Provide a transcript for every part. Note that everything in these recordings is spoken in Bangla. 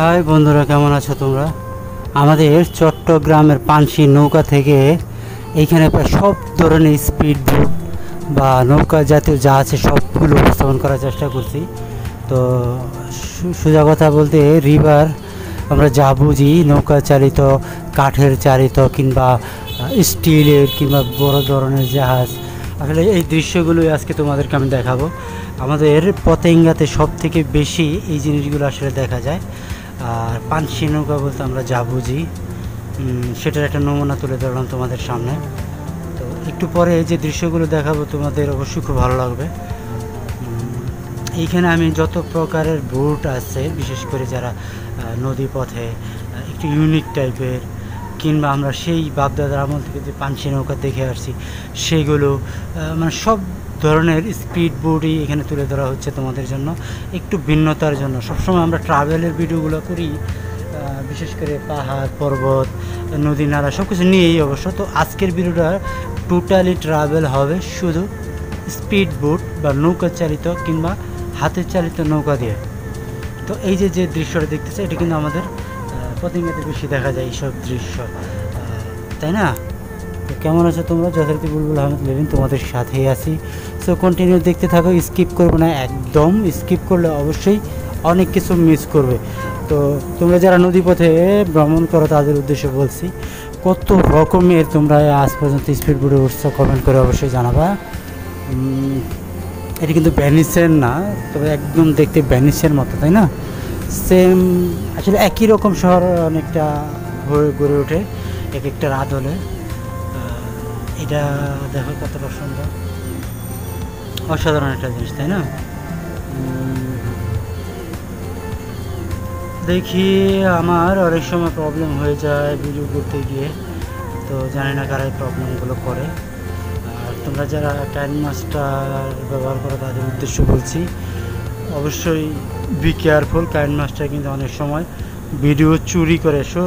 হাই বন্ধুরা, কেমন আছো তোমরা? আমাদের চট্টগ্রামের পানশি নৌকা থেকে এইখানে প্রায় সব ধরনের স্পিড বোট বা নৌকা জাতীয় যা আছে সবগুলো উপস্থাপন করার চেষ্টা করছি। তো সোজা কথা বলতে রিভার আমরা যা বুঝি নৌকা চালিত, কাঠের চালিত কিংবা স্টিলের কিংবা বড় ধরনের জাহাজ, আসলে এই দৃশ্যগুলোই আজকে তোমাদেরকে আমি দেখাবো। আমাদের পতেঙ্গাতে সব থেকে বেশি এই জিনিসগুলো আসলে দেখা যায়। আর পানশি নৌকা বলতে আমরা যা বুঝি সেটার একটা নমুনা তুলে ধরলাম তোমাদের সামনে। তো একটু পরে যে দৃশ্যগুলো দেখাবো তোমাদের অবশ্যই খুব ভালো লাগবে। এইখানে আমি যত প্রকারের বোট আছে, বিশেষ করে যারা নদী পথে একটু ইউনিক টাইপের কিংবা আমরা সেই বাপদাদার আমল থেকে যে পানশি নৌকা দেখে আসছি সেইগুলো, মানে সব ধরনের স্পিড বোটই এখানে তুলে ধরা হচ্ছে তোমাদের জন্য, একটু ভিন্নতার জন্য। সবসময় আমরা ট্রাভেলের ভিডিওগুলো করি, বিশেষ করে পাহাড় পর্বত নদী নালা সব কিছু নিয়েই অবশ্য। তো আজকের ভিডিওটা টোটালি ট্রাভেল হবে শুধু স্পিড বোট বা নৌকা চালিত কিংবা হাতের চালিত নৌকা দিয়ে। তো এই যে যে দৃশ্যটা দেখতেছে এটা কিন্তু আমাদের পতেঙ্গাতে বেশি দেখা যায় এইসব দৃশ্য, তাই না? তো কেমন আছো তোমরা? যথারীতি বুলবুল আহমেদ লেভিন তোমাদের সাথেই আছি। সো কন্টিনিউ দেখতে থাকো, স্কিপ করবে না একদম। স্কিপ করলে অবশ্যই অনেক কিছু মিস করবে। তো তোমরা যারা নদীপথে ভ্রমণ করো তাদের উদ্দেশ্যে বলছি, কত রকমের তোমরা আজ পর্যন্ত স্পিড বোটে উঠছো কমেন্ট করে অবশ্যই জানাবা। এটা কিন্তু ভ্যানিসের না, তবে একদম দেখতে ভ্যানিসের মতো, তাই না? সেম আসলে একই রকম শহর অনেকটা গড়ে ওঠে এক একটা রাত হলে। এটা দেখো কতটা সুন্দর, অসাধারণ একটা জিনিস, তাই না? দেখি আমার অনেক সময় প্রবলেম হয়ে যায় ভিডিও করতে গিয়ে, তো জানি না কারা এই প্রবলেমগুলো করে। আর তোমরা যারা কাইন মাস্টার ব্যবহার করো তাদের উদ্দেশ্য বলছি, অবশ্যই বি কেয়ারফুল। কাইন মাস্টার কিন্তু অনেক সময় ভিডিও চুরি করে। সো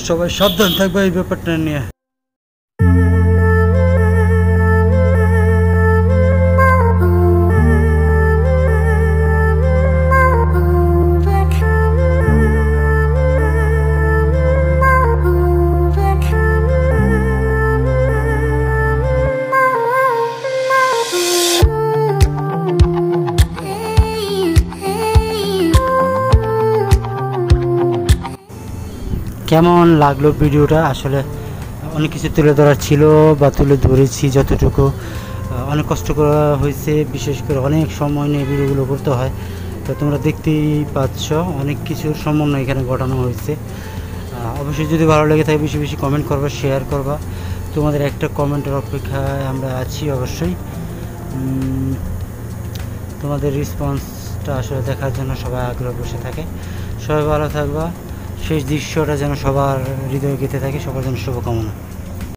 সবাই সাবধান থাকবে এই ব্যাপারটা নিয়ে। কেমন লাগলো ভিডিওটা? আসলে অনেক কিছু তুলে ধরার ছিল বা তুলে ধরেছি যতটুকু। অনেক কষ্ট করা হয়েছে, বিশেষ করে অনেক সময় নিয়ে ভিডিওগুলো করতে হয়। তো তোমরা দেখতেই পাচ্ছ অনেক কিছুর সমন্বয় এখানে ঘটানো হয়েছে। অবশ্যই যদি ভালো লেগে থাকে বেশি বেশি কমেন্ট করবা, শেয়ার করবা। তোমাদের একটা কমেন্টের অপেক্ষায় আমরা আছি অবশ্যই। তোমাদের রেসপন্সটা আসলে দেখার জন্য সবাই আগ্রহ বসে থাকে। সবাই ভালো থাকবা, শেষ দৃশ্যটা যেন সবার হৃদয়ে গেঁথে থাকে। সবার জন্য শুভকামনা।